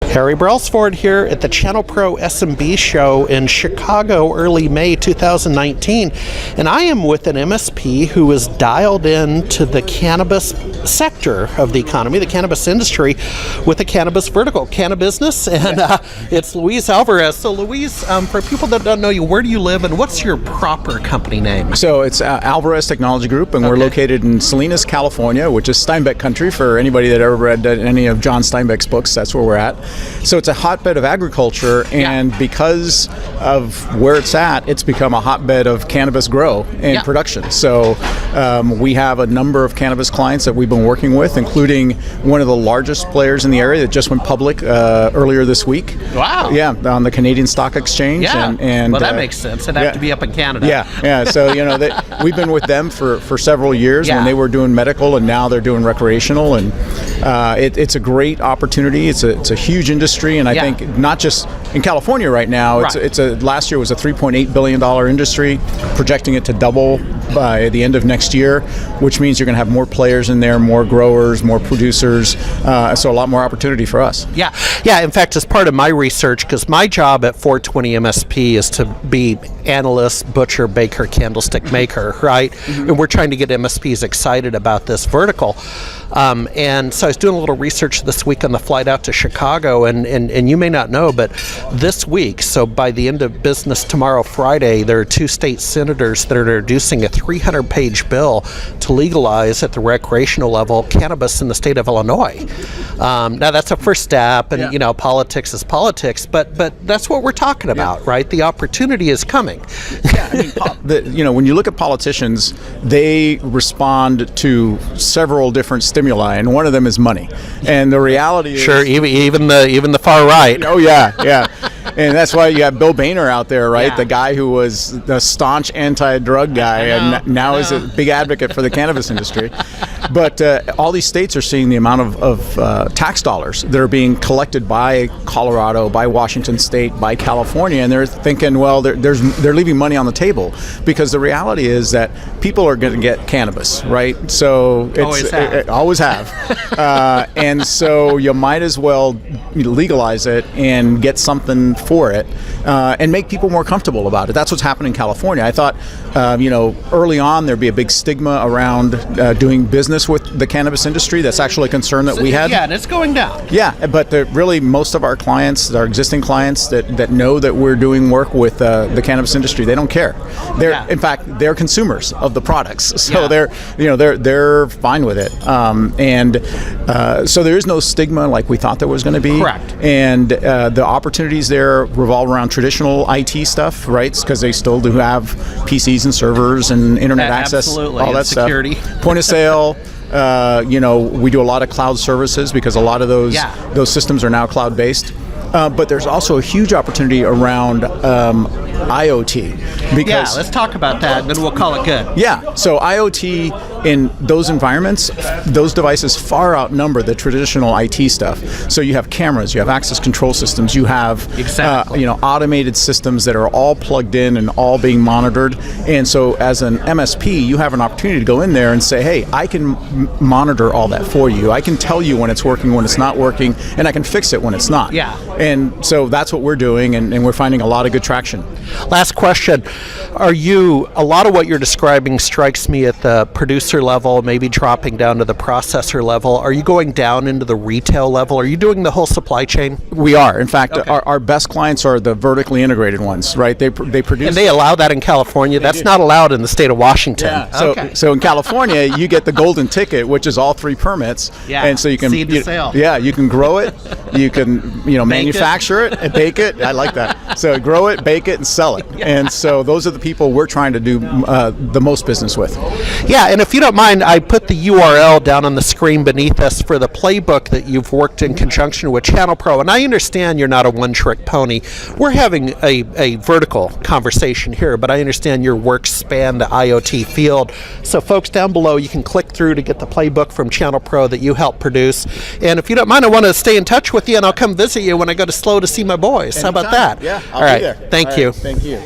Harry Brailsford here at the ChannelPro SMB show in Chicago early May 2019, and I am with an MSP who is dialed in to the cannabis sector of the economy, the cannabis industry, with a cannabis vertical, Cannabusiness, and it's Luis Alvarez. So Luis, for people that don't know you, where do you live and what's your proper company name? So it's Alvarez Technology Group, and we're located in Salinas, California, which is Steinbeck country for anybody that ever read any of John Steinbeck's books. That's where we're at. So it's a hotbed of agriculture, and because of where it's at, it's become a hotbed of cannabis grow and production. So we have a number of cannabis clients that we've been working with, including one of the largest players in the area that just went public earlier this week. Wow. Yeah, on the Canadian Stock Exchange. Yeah. And well, that makes sense. It'd have to be up in Canada. Yeah. So, we've been with them for several years when they were doing medical, and now they're doing recreational. And it's a great opportunity. It's a huge industry. And I think not just in California right now, last year was a $3.8 billion industry, projecting it to double by the end of next year, which means you're going to have more players in there, more growers, more producers, so a lot more opportunity for us. Yeah. In fact, as part of my research, because my job at 420 MSP is to be analyst, butcher, baker, candlestick maker, right? Mm-hmm. And we're trying to get MSPs excited about this vertical. And so I was doing a little research this week on the flight out to Chicago, and you may not know, but this week, so by the end of business tomorrow, Friday, there are two state senators that are introducing a 300-page bill to legalize at the recreational level cannabis in the state of Illinois. Now that's a first step, and politics is politics, but that's what we're talking about, right? The opportunity is coming. When you look at politicians, they respond to several different stimuli, and one of them is money. And the reality is, even the far right. Oh yeah. And that's why you have Bill Boehner out there, right? The guy who was the staunch anti-drug guy, and now is a big advocate for the cannabis industry. But all these states are seeing the amount of tax dollars that are being collected by Colorado, by Washington State, by California, and they're thinking, well, they're leaving money on the table, because the reality is that people are going to get cannabis, right? So it's always have. And so you might as well legalize it and get something for it, and make people more comfortable about it. That's what's happening in California. I thought, early on there'd be a big stigma around doing business with the cannabis industry. That's actually a concern that we had. Yeah, and it's going down. Yeah, but really most of our clients, our existing clients that know that we're doing work with the cannabis industry, they don't care. In fact, they're consumers of the products, so they're fine with it. So there is no stigma like we thought there was going to be. Correct. And the opportunities there revolve around traditional IT stuff, right? Because they still do have PCs and servers and internet access, all that security. Stuff. Point of sale. We do a lot of cloud services because a lot of those systems are now cloud-based. But there's also a huge opportunity around IoT. Because, let's talk about that, and then we'll call it good. Yeah, so IoT in those environments, those devices far outnumber the traditional IT stuff. So you have cameras, you have access control systems, you have automated systems that are all plugged in and all being monitored. And so as an MSP, you have an opportunity to go in there and say, hey, I can monitor all that for you. I can tell you when it's working, when it's not working, and I can fix it when it's not. Yeah. And so that's what we're doing, and we're finding a lot of good traction. Last question. A lot of what you're describing strikes me at the producer level, maybe dropping down to the processor level. Are you going down into the retail level? Are you doing the whole supply chain? We are. In fact, our best clients are the vertically integrated ones, right? They produce. And they allow that in California? That's not allowed in the state of Washington. Yeah. So in California, you get the golden ticket, which is all 3 permits. Yeah. And so you can seed to sale. Yeah, you can grow it, you can manufacture it and bake it. I like that. So grow it, bake it, and sell it. And so those are the people we're trying to do the most business with. Yeah, and if you don't mind, I put the URL down on the screen beneath us for the playbook that you've worked in conjunction with ChannelPro. And I understand you're not a one-trick pony. We're having a vertical conversation here, but I understand your work span the IoT field. So folks down below, you can click through to get the playbook from ChannelPro that you helped produce. And if you don't mind, I want to stay in touch with you, and I'll come visit you when I go to SLO to see my boys. Anytime. How about that? Yeah, I'll be there. Thank you. Thank you.